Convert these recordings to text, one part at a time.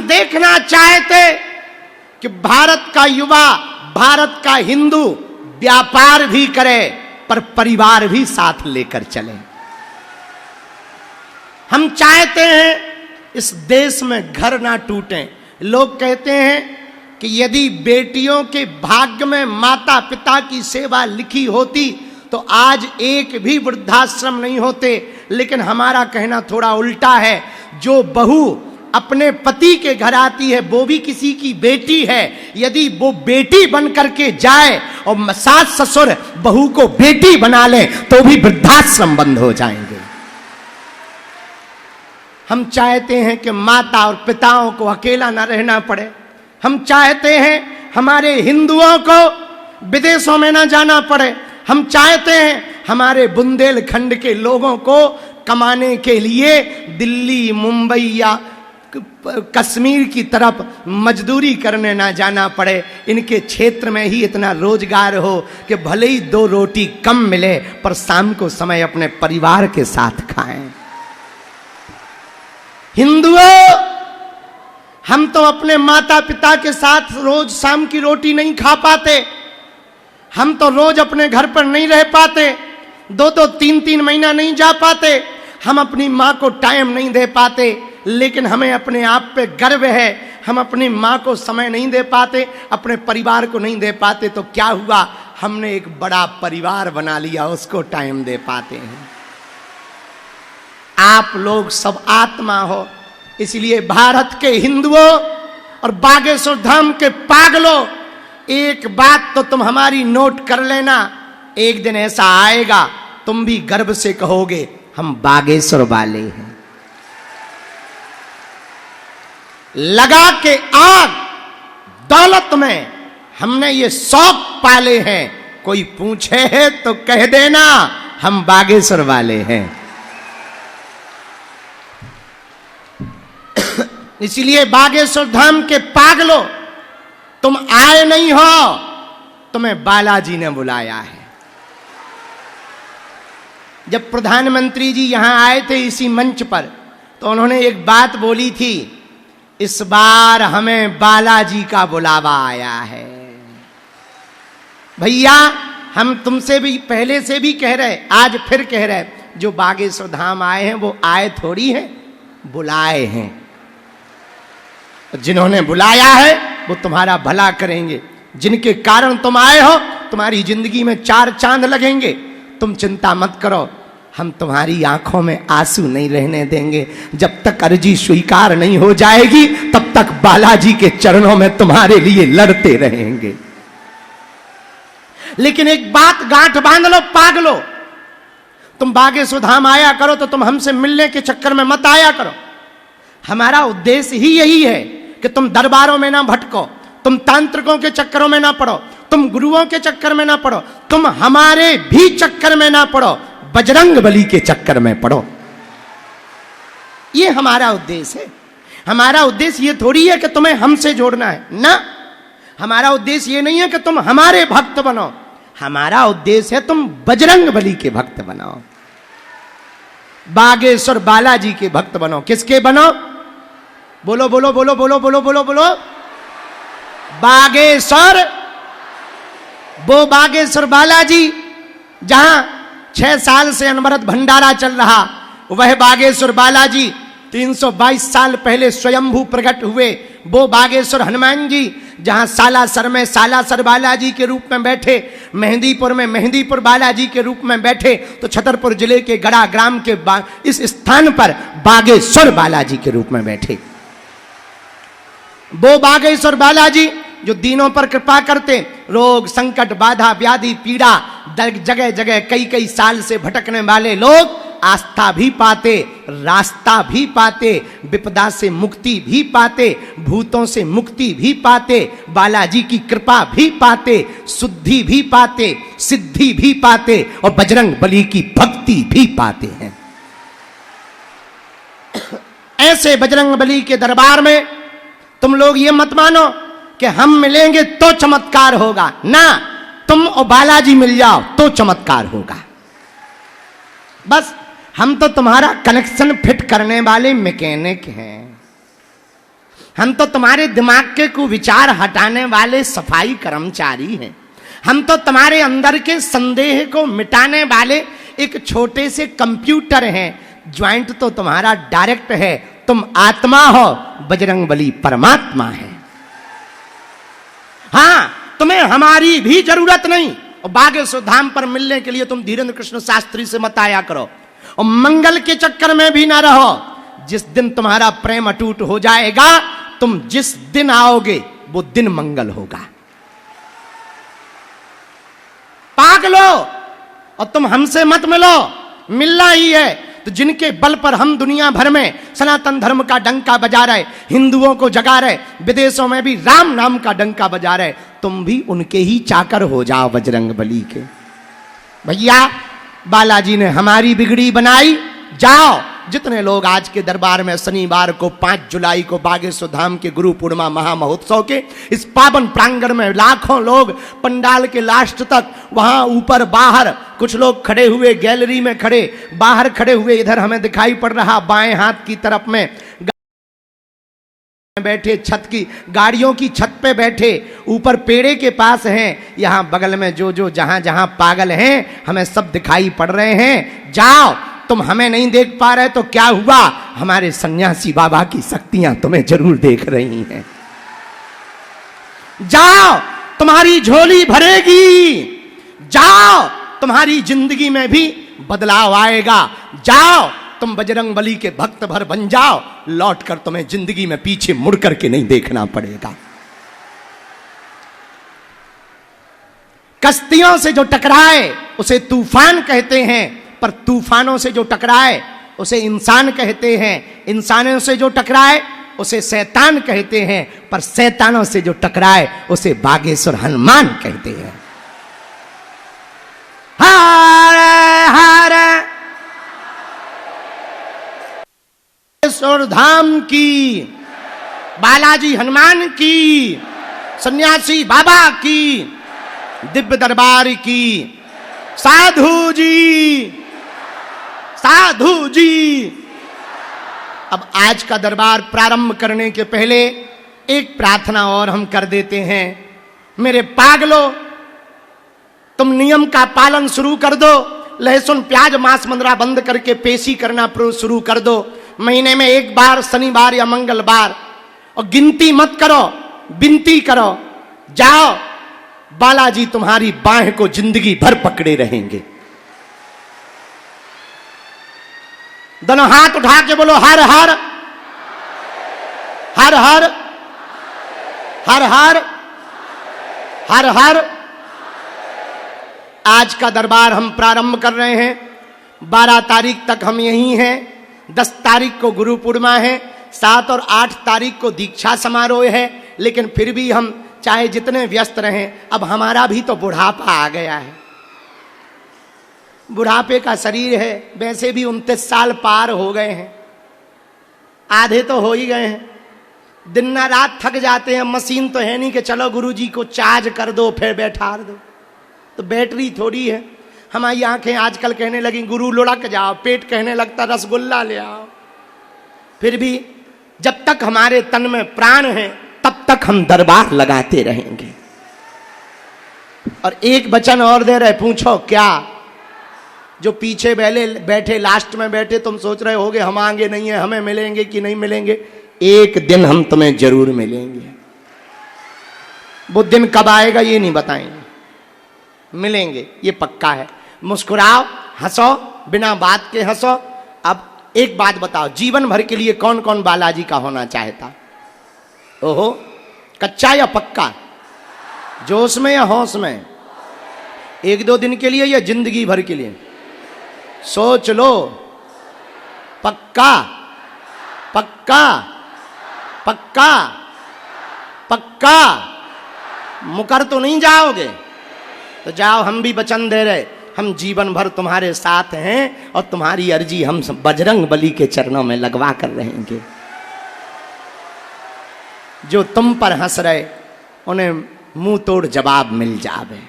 देखना चाहते कि भारत का युवा, भारत का हिंदू व्यापार भी करे पर परिवार भी साथ लेकर चले। हम चाहते हैं इस देश में घर ना टूटे। लोग कहते हैं कि यदि बेटियों के भाग्य में माता पिता की सेवा लिखी होती तो आज एक भी वृद्धाश्रम नहीं होते। लेकिन हमारा कहना थोड़ा उल्टा है। जो बहू अपने पति के घर आती है वो भी किसी की बेटी है। यदि वो बेटी बन करके जाए और सास ससुर बहू को बेटी बना ले तो भी वृद्धाश्रम बंद हो जाएंगे। हम चाहते हैं कि माता और पिताओं को अकेला न रहना पड़े। हम चाहते हैं हमारे हिंदुओं को विदेशों में ना जाना पड़े। हम चाहते हैं हमारे बुंदेलखंड के लोगों को कमाने के लिए दिल्ली, मुंबई या कश्मीर की तरफ मजदूरी करने ना जाना पड़े। इनके क्षेत्र में ही इतना रोजगार हो कि भले ही 2 रोटी कम मिले पर शाम को समय अपने परिवार के साथ खाएं। हिंदुओं, हम तो अपने माता पिता के साथ रोज शाम की रोटी नहीं खा पाते। हम तो रोज अपने घर पर नहीं रह पाते। 2-2, 3-3 महीना नहीं जा पाते। हम अपनी माँ को टाइम नहीं दे पाते। लेकिन हमें अपने आप पे गर्व है। हम अपनी माँ को समय नहीं दे पाते, अपने परिवार को नहीं दे पाते तो क्या हुआ, हमने एक बड़ा परिवार बना लिया, उसको टाइम दे पाते हैं। आप लोग सब आत्मा हो, इसलिए भारत के हिंदुओं और बागेश्वर धाम के पागलों, एक बात तो तुम हमारी नोट कर लेना। एक दिन ऐसा आएगा तुम भी गर्व से कहोगे हम बागेश्वर वाले हैं। लगा के आग दौलत में हमने ये शौक पाले हैं। कोई पूछे है तो कह देना हम बागेश्वर वाले हैं। इसलिए बागेश्वर धाम के पागलों, तुम आए नहीं हो, तुम्हें बालाजी ने बुलाया है। जब प्रधानमंत्री जी यहां आए थे इसी मंच पर तो उन्होंने एक बात बोली थी, इस बार हमें बालाजी का बुलावा आया है। भैया, हम तुमसे भी पहले से भी कह रहे, आज फिर कह रहे, जो बागेश्वर धाम आए हैं वो आए थोड़ी हैं, बुलाए हैं। जिन्होंने बुलाया है वो तुम्हारा भला करेंगे। जिनके कारण तुम आए हो तुम्हारी जिंदगी में 4 चांद लगेंगे। तुम चिंता मत करो, हम तुम्हारी आंखों में आंसू नहीं रहने देंगे। जब तक अर्जी स्वीकार नहीं हो जाएगी तब तक बालाजी के चरणों में तुम्हारे लिए लड़ते रहेंगे। लेकिन एक बात गांठ बांध लो पागलो, तुम बागेश्वर धाम आया करो तो तुम हमसे मिलने के चक्कर में मत आया करो। हमारा उद्देश्य ही यही है कि तुम दरबारों में ना भटको, तुम तांत्रिकों के चक्करों में ना पड़ो, तुम गुरुओं के चक्कर में ना पड़ो, तुम हमारे भी चक्कर में ना पड़ो, बजरंग बली के चक्कर में पड़ो। ये हमारा उद्देश्य है। हमारा उद्देश्य ये थोड़ी है कि तुम्हें हमसे जोड़ना है ना। हमारा उद्देश्य ये नहीं है कि तुम हमारे भक्त बनो। हमारा उद्देश्य है तुम बजरंग बली के भक्त बनो, बागेश्वर बालाजी के भक्त बनो। किसके बनो? बोलो बोलो बोलो बोलो बोलो बोलो बोलो। बागेश्वर, वो बागेश्वर बालाजी जहां 6 साल से अनवरत भंडारा चल रहा, वह बागेश्वर बालाजी 322 साल पहले स्वयंभू प्रकट हुए। वो बागेश्वर हनुमान जी जहां सालासर में सालासर बालाजी के रूप में बैठे, मेहंदीपुर में मेहंदीपुर बालाजी के रूप में बैठे, तो छतरपुर जिले के गड़ा ग्राम के इस स्थान पर बागेश्वर बालाजी के रूप में बैठे। वो बागेश्वर बालाजी जो दीनों पर कृपा करते, रोग संकट बाधा व्याधि पीड़ा जगह जगह कई साल से भटकने वाले लोग आस्था भी पाते, रास्ता भी पाते, विपदा से मुक्ति भी पाते, भूतों से मुक्ति भी पाते, बालाजी की कृपा भी पाते, शुद्धि भी पाते, सिद्धि भी पाते और बजरंग बली की भक्ति भी पाते हैं। ऐसे बजरंग बली के दरबार में तुम लोग ये मत मानो कि हम मिलेंगे तो चमत्कार होगा ना, तुम और बालाजी मिल जाओ तो चमत्कार होगा। बस हम तो तुम्हारा कनेक्शन फिट करने वाले मैकेनिक हैं। हम तो तुम्हारे दिमाग के कुविचार हटाने वाले सफाई कर्मचारी हैं। हम तो तुम्हारे अंदर के संदेह को मिटाने वाले एक छोटे से कंप्यूटर हैं। ज्वाइंट तो तुम्हारा डायरेक्ट है। तुम आत्मा हो, बजरंगबली परमात्मा है। हां, तुम्हें हमारी भी जरूरत नहीं। और बागेश्वर धाम पर मिलने के लिए तुम धीरेन्द्र कृष्ण शास्त्री से मत आया करो, और मंगल के चक्कर में भी ना रहो। जिस दिन तुम्हारा प्रेम अटूट हो जाएगा, तुम जिस दिन आओगे वो दिन मंगल होगा। पागलो, और तुम हमसे मत मिलो, मिलना ही है तो जिनके बल पर हम दुनिया भर में सनातन धर्म का डंका बजा रहे, हिंदुओं को जगा रहे, विदेशों में भी राम नाम का डंका बजा रहे, तुम भी उनके ही चाकर हो जाओ बजरंगबली के। भैया बालाजी ने हमारी बिगड़ी बनाई। जाओ, जितने लोग आज के दरबार में शनिवार को 5 जुलाई को बागेश्वर धाम के गुरु पूर्णिमा महामहोत्सव के इस पावन प्रांगण में लाखों लोग पंडाल के लास्ट तक, वहां ऊपर बाहर कुछ लोग खड़े हुए, गैलरी में खड़े, बाहर खड़े हुए, इधर हमें दिखाई पड़ रहा बाएं हाथ की तरफ में बैठे, छत की गाड़ियों की छत पे बैठे, ऊपर पेड़े के पास हैं, यहां बगल में जो जो जहां जहां पागल हैं, हमें सब दिखाई पड़ रहे हैं। जाओ, तुम हमें नहीं देख पा रहे तो क्या हुआ, हमारे सन्यासी बाबा की शक्तियां तुम्हें जरूर देख रही हैं। जाओ, तुम्हारी झोली भरेगी। जाओ, तुम्हारी जिंदगी में भी बदलाव आएगा। जाओ, तुम बजरंगबली के भक्त भर बन जाओ। लौट कर तुम्हें जिंदगी में पीछे मुड़ करके नहीं देखना पड़ेगा। कश्तियों से जो टकराए उसे तूफान कहते हैं, पर तूफानों से जो टकराए उसे इंसान कहते हैं। इंसानों से जो टकराए उसे शैतान कहते हैं, पर शैतानों से जो टकराए उसे बागेश्वर हनुमान कहते हैं। हर हर बागेश्वर धाम की, बालाजी हनुमान की, सन्यासी बाबा की, दिव्य दरबार की। साधु जी, साधु जी। अब आज का दरबार प्रारंभ करने के पहले एक प्रार्थना और हम कर देते हैं। मेरे पागलों, तुम नियम का पालन शुरू कर दो। लहसुन प्याज मांस मंदरा बंद करके पेशी करना शुरू कर दो। महीने में एक बार शनिवार या मंगलवार, और गिनती मत करो, विनती करो। जाओ, बालाजी तुम्हारी बाह को जिंदगी भर पकड़े रहेंगे। दोनों हाथ उठा के बोलो हर हर हर हर हर हर हर हर। आज का दरबार हम प्रारंभ कर रहे हैं। 12 तारीख तक हम यहीं हैं। 10 तारीख को गुरु पूर्णिमा है, 7 और 8 तारीख को दीक्षा समारोह है। लेकिन फिर भी हम चाहे जितने व्यस्त रहें, अब हमारा भी तो बुढ़ापा आ गया है। बुढ़ापे का शरीर है, वैसे भी 29 साल पार हो गए हैं, आधे तो हो ही गए हैं। दिन ना रात थक जाते हैं। मशीन तो है नहीं कि चलो गुरुजी को चार्ज कर दो फिर बैठा दो, तो बैटरी थोड़ी है। हमारी आंखें आजकल कहने लगी गुरु लुढ़क जाओ, पेट कहने लगता रसगुल्ला ले आओ। फिर भी जब तक हमारे तन में प्राण है तब तक हम दरबार लगाते रहेंगे। और एक वचन और दे रहे, पूछो क्या? जो पीछे बैठे लास्ट में बैठे, तुम सोच रहे होगे हम आगे नहीं है, हमें मिलेंगे कि नहीं मिलेंगे। एक दिन हम तुम्हें जरूर मिलेंगे। वो दिन कब आएगा ये नहीं बताएंगे, मिलेंगे ये पक्का है। मुस्कुराओ, हंसो, बिना बात के हंसो। अब एक बात बताओ, जीवन भर के लिए कौन कौन बालाजी का होना चाहता? ओहो, कच्चा या पक्का? जोश में या होश में? 1-2 दिन के लिए या जिंदगी भर के लिए? सोच लो। पक्का पक्का पक्का पक्का। मुकर तो नहीं जाओगे? तो जाओ, हम भी वचन दे रहे, हम जीवन भर तुम्हारे साथ हैं और तुम्हारी अर्जी हम बजरंगबली के चरणों में लगवा कर रहेंगे। जो तुम पर हंस रहे उन्हें मुंह तोड़ जवाब मिल जावे।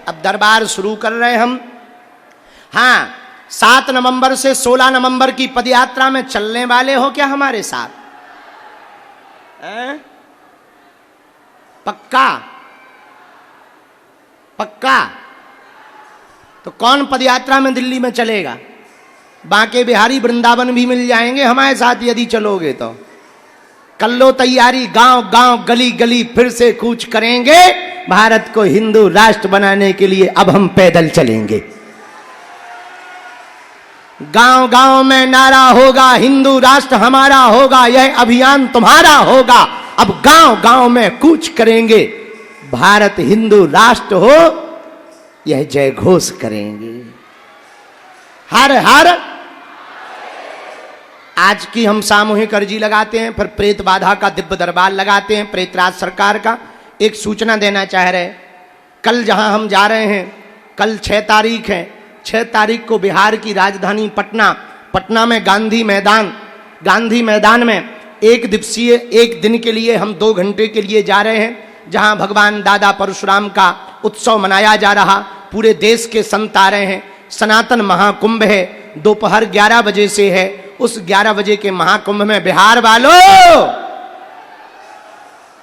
अब दरबार शुरू कर रहे हम। हाँ, 7 नवंबर से 16 नवंबर की पदयात्रा में चलने वाले हो क्या हमारे साथ? पक्का? पक्का? तो कौन पदयात्रा में दिल्ली में चलेगा? बांके बिहारी वृंदावन भी मिल जाएंगे हमारे साथ यदि चलोगे तो। कर लो तैयारी, गांव गांव गली गली फिर से कूच करेंगे, भारत को हिंदू राष्ट्र बनाने के लिए अब हम पैदल चलेंगे। गांव गांव में नारा होगा, हिंदू राष्ट्र हमारा होगा, यह अभियान तुम्हारा होगा। अब गांव गांव में कूच करेंगे, भारत हिंदू राष्ट्र हो यह जय घोष करेंगे। हर हर। आज की हम सामूहिक अर्जी लगाते हैं, फिर प्रेत बाधा का दिव्य दरबार लगाते हैं, प्रेतराज सरकार का। एक सूचना देना चाह रहे, कल जहां हम जा रहे हैं, कल 6 तारीख है, 6 तारीख को बिहार की राजधानी पटना में गांधी मैदान में एक दिन के लिए हम 2 घंटे के लिए जा रहे हैं, जहां भगवान दादा परशुराम का उत्सव मनाया जा रहा। पूरे देश के संत आ रहे हैं। सनातन महाकुंभ है, दोपहर 11 बजे से है। उस 11 बजे के महाकुंभ में बिहार वालों,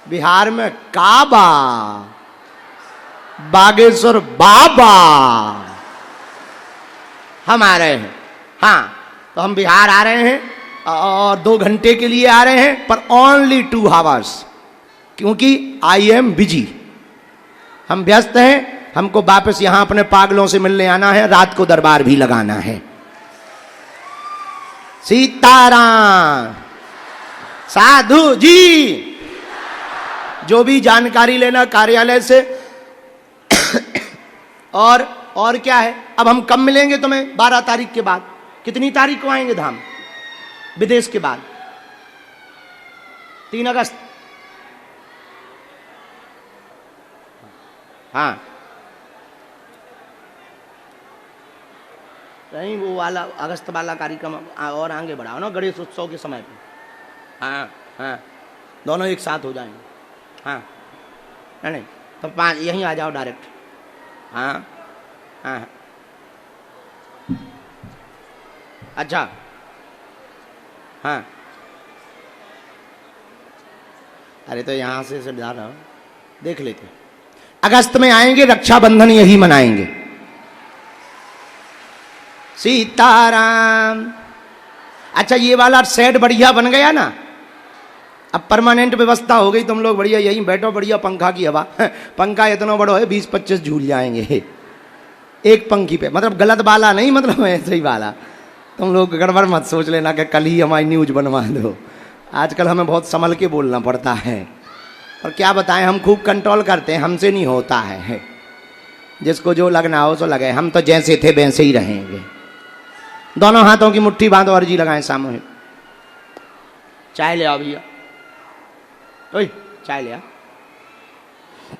बिहार में काबा, बागेश्वर बाबा हम आ रहे हैं। हाँ, तो हम बिहार आ रहे हैं और 2 घंटे के लिए आ रहे हैं, पर ओनली 2 आवर्स, क्योंकि आई एम बिजी, हम व्यस्त हैं। हमको वापस यहां अपने पागलों से मिलने आना है, रात को दरबार भी लगाना है। सीताराम। साधु जी, जो भी जानकारी लेना कार्यालय से। और क्या है, अब हम कब मिलेंगे तुम्हें? 12 तारीख के बाद। कितनी तारीख को आएंगे धाम विदेश के बाद? 3 अगस्त। हाँ, नहीं वो वाला अगस्त वाला कार्यक्रम और आगे बढ़ाओ ना, गणेश उत्सव के समय पे। हाँ, दोनों एक साथ हो जाएंगे। हाँ, नहीं तो 5 यहीं आ जाओ डायरेक्ट। हाँ, अच्छा, हाँ, अरे तो यहाँ से जाना, देख लेते। अगस्त में आएंगे, रक्षाबंधन यही मनाएंगे। सीताराम। अच्छा, ये वाला सेट बढ़िया बन गया ना, अब परमानेंट व्यवस्था हो गई। तुम लोग बढ़िया यहीं बैठो, बढ़िया पंखा की हवा। पंखा इतना बड़ा है, 20-25 झूल जाएंगे एक पंखी पे। मतलब गलत वाला नहीं, मतलब ऐसे ही वाला। तुम लोग गड़बड़ मत सोच लेना कि कल ही हमारी न्यूज बनवा दो। आजकल हमें बहुत संभल के बोलना पड़ता है, और क्या बताएं, हम खूब कंट्रोल करते हैं, हमसे नहीं होता है। जिसको जो लगना हो सो लगे, हम तो जैसे थे वैसे ही रहेंगे। दोनों हाथों की मुट्ठी बांधो, अर्जी लगाएं सामूहिक। चाय ले आओ भैया, ओए चाय ले आओ।